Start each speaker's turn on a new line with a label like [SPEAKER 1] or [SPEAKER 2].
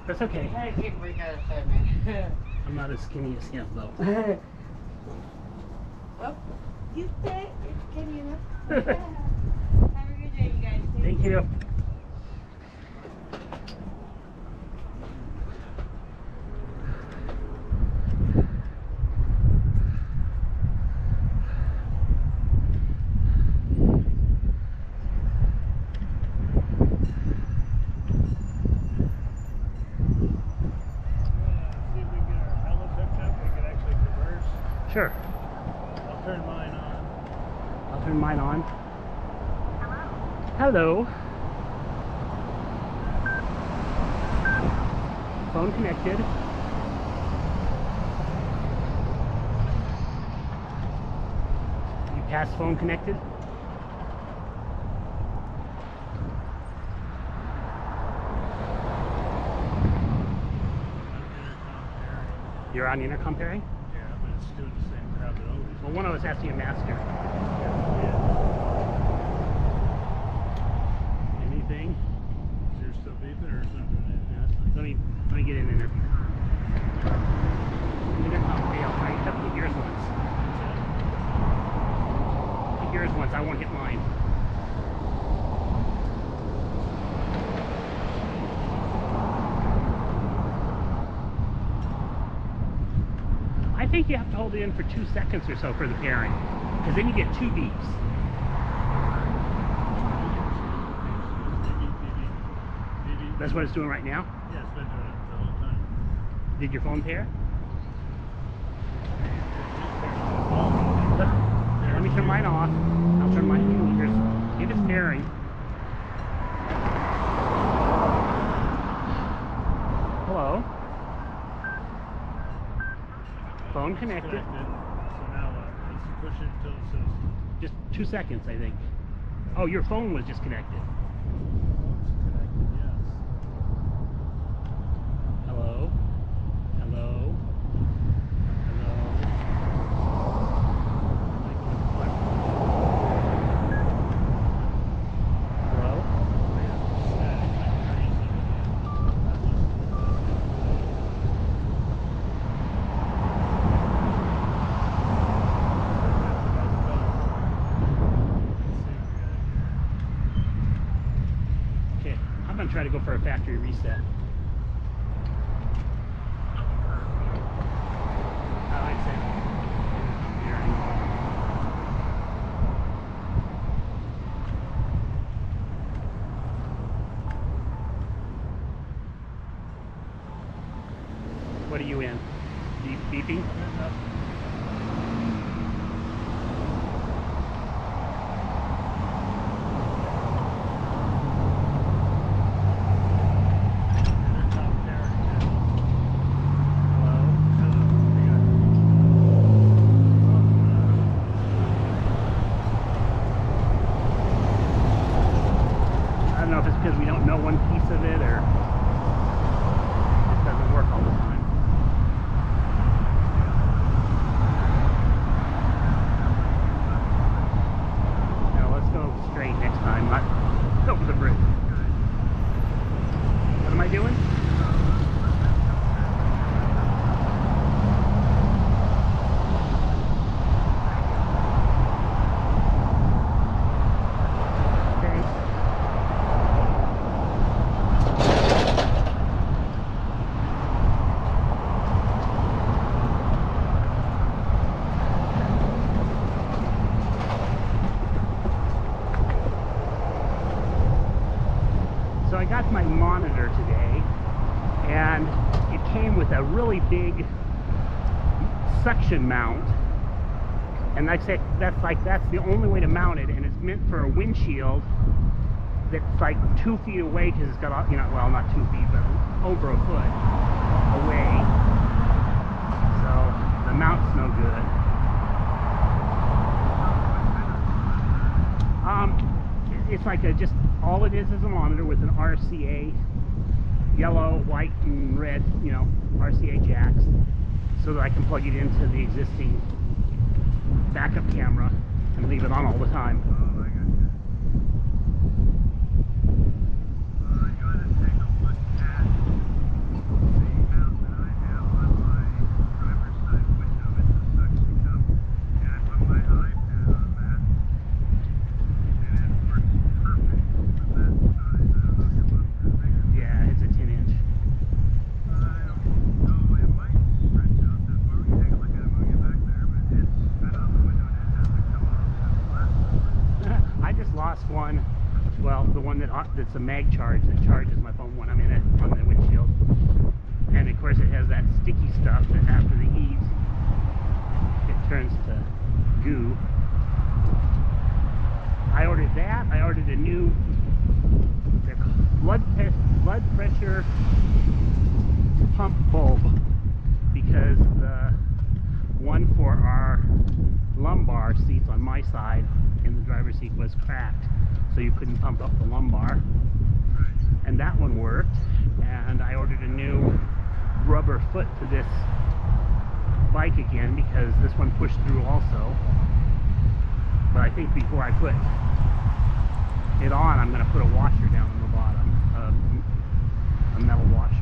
[SPEAKER 1] That's okay.
[SPEAKER 2] I can't break out of bed, man.
[SPEAKER 1] I'm not as skinny as him, though.
[SPEAKER 2] Well, you bet. You're skinny enough. Have a good day, you guys.
[SPEAKER 1] Thank you. Sure.
[SPEAKER 3] I'll turn mine on.
[SPEAKER 1] I'll turn mine on. Hello. Phone connected. You passed phone connected? You're on intercom pairing?
[SPEAKER 3] Yeah, but it's still the same crowd that always.
[SPEAKER 1] Well, one of us has to be a master. Anything?
[SPEAKER 3] Is there still beeping or something?
[SPEAKER 1] Let me get an interview. Intercom failed, right? You have to hit yours once. Hit yours once, I won't hit mine. I think you have to hold it in for 2 seconds or so for the pairing, because then you get 2 beeps. That's what it's doing right now?
[SPEAKER 3] Yeah, it's been doing it the whole time.
[SPEAKER 1] Did your phone pair? Let me turn mine off. I'll turn mine on. If it's pairing. Hello? Phone connected.
[SPEAKER 3] So now let's push it until it says.
[SPEAKER 1] Just 2 seconds, I think. Oh, your phone was just connected.
[SPEAKER 3] Phone's connected, yes.
[SPEAKER 1] Hello? Hello? Hello? Okay, I'm gonna try to go for a factory reset. I like that. What are you in? Beeping? I don't know if it's because we don't know one piece of it or it doesn't work all the time. Now let's go straight next time, not over the bridge. What am I doing? So I got my monitor today, and it came with a really big suction mount, and that's the only way to mount it, and it's meant for a windshield that's like 2 feet away, because it's got, well, not 2 feet, but over a foot away. So the mount's no good. It's like all it is a monitor with an RCA, yellow, white, and red, RCA jacks, so that I can plug it into the existing backup camera and leave it on all the time. the one that's a mag charge that charges my phone when I'm in it on the windshield. And of course it has that sticky stuff that after the heat it turns to goo. I ordered that. I ordered a new blood pressure pump bulb because the one for our lumbar seats on my side in the driver's seat was cracked, so you couldn't pump up the lumbar, and that one worked. And I ordered a new rubber foot for this bike again because this one pushed through also. But I think before I put it on, I'm going to put a washer down on the bottom, a metal washer.